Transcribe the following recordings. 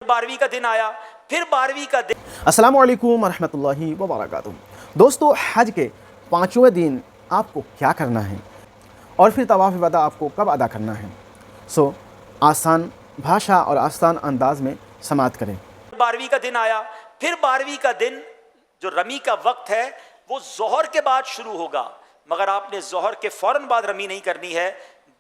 12वीं का दिन आया, फिर 12वीं का दिन। अस्सलामु अलैकुम वरहमतुल्लाहि वबरकातुहू। दोस्तों, हज के 5वें दिन आपको क्या करना है और फिर तवाफ़ वदा आपको कब अदा करना है? आसान भाषा और आसान अंदाज में समाअत करें। 12वीं का दिन आया, फिर 12वीं का दिन जो रमी का वक्त है वो ज़ोहर के बाद शुरू होगा, मगर आपने ज़ोहर के फ़ौरन बाद रमी नहीं करनी है।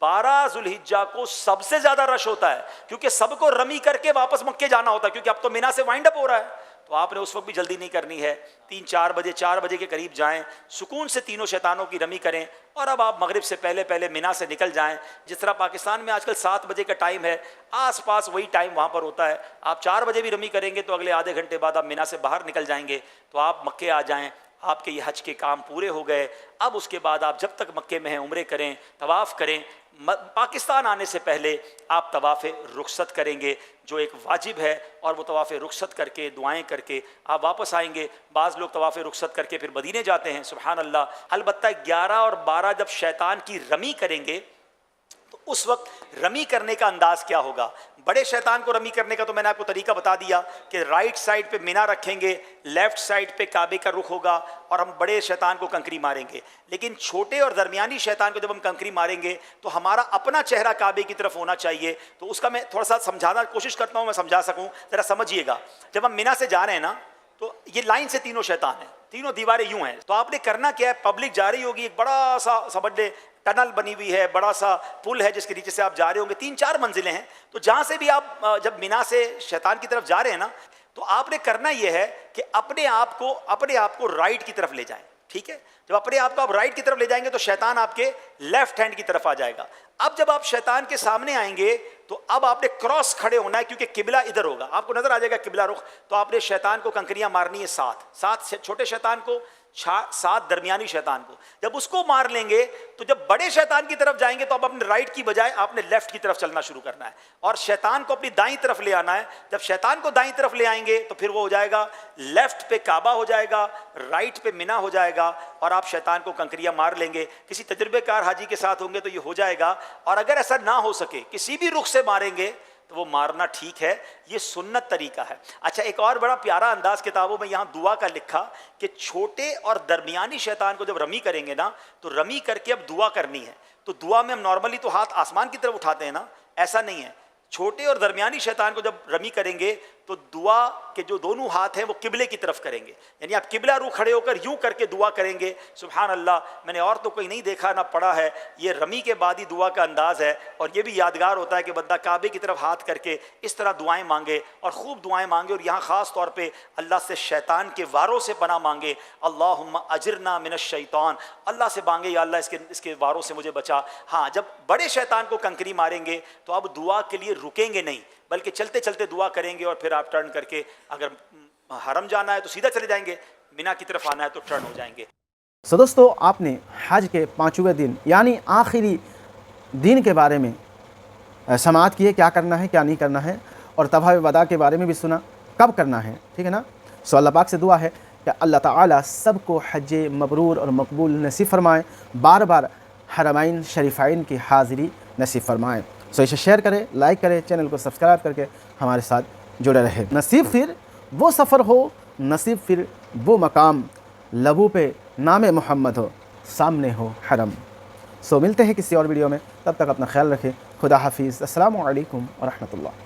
12 ज़ुल्हिज्जा को सबसे ज़्यादा रश होता है, क्योंकि सबको रमी करके वापस मक्के जाना होता है, क्योंकि अब तो मिना से वाइंड अप हो रहा है। तो आपने उस वक्त भी जल्दी नहीं करनी है। 4 बजे के करीब जाएं, सुकून से तीनों शैतानों की रमी करें, और अब आप मगरिब से पहले पहले मिना से निकल जाएं। जिस तरह पाकिस्तान में आजकल 7 बजे का टाइम है, आस पास वही टाइम वहाँ पर होता है। आप 4 बजे भी रमी करेंगे तो अगले आधे घंटे बाद आप मिना से बाहर निकल जाएंगे, तो आप मक्के आ जाएँ। आपके ये हज के काम पूरे हो गए। अब उसके बाद आप जब तक मक्के में हैं उम्रे करें, तवाफ़ करें। पाकिस्तान आने से पहले आप तवाफ़ रुखसत करेंगे, जो एक वाजिब है, और वो तवाफ़ रुखसत करके दुआएं करके आप वापस आएंगे। बाज़ लोग तवाफ़ रुखसत करके फिर मदीने जाते हैं, सुभान अल्लाह। अलबत्ता 11 और 12 जब शैतान की रमी करेंगे तो उस वक्त रमी करने का अंदाज़ क्या होगा। बड़े शैतान को रमी करने का तो मैंने आपको तरीका बता दिया कि राइट साइड पे मिना रखेंगे, लेफ़्ट साइड पे काबे का रुख होगा, और हम बड़े शैतान को कंकरी मारेंगे। लेकिन छोटे और दरमियानी शैतान को जब हम कंकरी मारेंगे तो हमारा अपना चेहरा काबे की तरफ होना चाहिए। तो उसका मैं थोड़ा सा समझाना कोशिश करता हूँ, मैं समझा सकूँ, ज़रा समझिएगा। जब हम मिना से जा रहे हैं ना, तो ये लाइन से तीनों शैतान हैं, तीनों दीवारें यूं हैं। तो आपने करना क्या है, पब्लिक जा रही होगी, एक बड़ा सा समझ ले टनल बनी हुई है, बड़ा सा पुल है जिसके नीचे से आप जा रहे होंगे, 3-4 मंजिलें हैं। तो जहाँ से भी आप जब मिना से शैतान की तरफ जा रहे हैं ना, तो आपने करना यह है कि अपने आप को राइट की तरफ ले जाएं, ठीक है। जब अपने आप को आप राइट की तरफ ले जाएंगे तो शैतान आपके लेफ्ट हैंड की तरफ आ जाएगा। अब जब आप शैतान के सामने आएंगे तो अब आपने क्रॉस खड़े होना है, क्योंकि किबला इधर होगा, आपको नजर आ जाएगा किबला रुख। तो आपने शैतान को कंकरियां मारनी है 7 छोटे शैतान को, 7 दरमियानी शैतान को। जब उसको मार लेंगे तो जब बड़े शैतान की तरफ जाएंगे तो अब अपने राइट की बजाय आपने लेफ्ट की तरफ चलना शुरू करना है, और शैतान को अपनी दाईं तरफ ले आना है। जब शैतान को दाईं तरफ ले आएंगे तो फिर वो हो जाएगा, लेफ्ट पे काबा हो जाएगा, राइट पे मिना हो जाएगा, और आप शैतान को कंकरियां मार लेंगे। किसी तजुर्बेकार हाजी के साथ होंगे तो ये हो जाएगा। और अगर ऐसा ना हो सके, किसी भी रुख से मारेंगे तो वो मारना ठीक है, ये सुन्नत तरीका है। अच्छा, एक और बड़ा प्यारा अंदाज किताबों में यहाँ दुआ का लिखा कि छोटे और दरमियानी शैतान को जब रमी करेंगे ना, तो रमी करके अब दुआ करनी है। तो दुआ में हम नॉर्मली तो हाथ आसमान की तरफ उठाते हैं ना, ऐसा नहीं है। छोटे और दरमियानी शैतान को जब रमी करेंगे तो दुआ के जो दोनों हाथ हैं वो किबले की तरफ करेंगे, यानी आप किबला रू खड़े होकर यूं करके दुआ करेंगे। सुभान अल्लाह, मैंने और तो कोई नहीं देखा ना पढ़ा है, ये रमी के बाद ही दुआ का अंदाज़ है। और ये भी यादगार होता है कि बंदा काबे की तरफ हाथ करके इस तरह दुआएं मांगे, और खूब दुआएं मांगे, और यहाँ ख़ास तौर पर अल्लाह से शैतान के वारों से पनाह मांगे। अल्लाहुम्मा अजिरना मिनश शैतान, अल्लाह से मांगे या अल्लाह इसके वारों से मुझे बचा। हाँ, जब बड़े शैतान को कंकरी मारेंगे तो अब दुआ के लिए रुकेंगे नहीं, बल्कि चलते चलते दुआ करेंगे, और फिर आप टर्न करके अगर हरम जाना है तो सीधा चले जाएंगे, मिना की तरफ आना है तो टर्न हो जाएंगे। दोस्तों, आपने हज के 5वें दिन यानी आखिरी दिन के बारे में समाअत किए, क्या करना है क्या नहीं करना है, और तवाफ़ वदा के बारे में भी सुना, कब करना है, ठीक है ना। अल्लाह पाक से दुआ है कि अल्लाह ताला सबको हज मबरूर और मकबूल नसीब फरमाएँ, बार बार हरमैन शरीफाइन की हाज़िरी नसीब फरमाएँ। इसे शेयर करें, लाइक करें, चैनल को सब्सक्राइब करके हमारे साथ जुड़े रहे। नसीब फिर वो सफ़र हो, नसीब फिर वो मकाम, लबों पे नाम मोहम्मद हो, सामने हो हरम। मिलते हैं किसी और वीडियो में, तब तक अपना ख्याल रखें। खुदा हाफिज़। अस्सलामु अलैकुम व रहमतुल्लाह।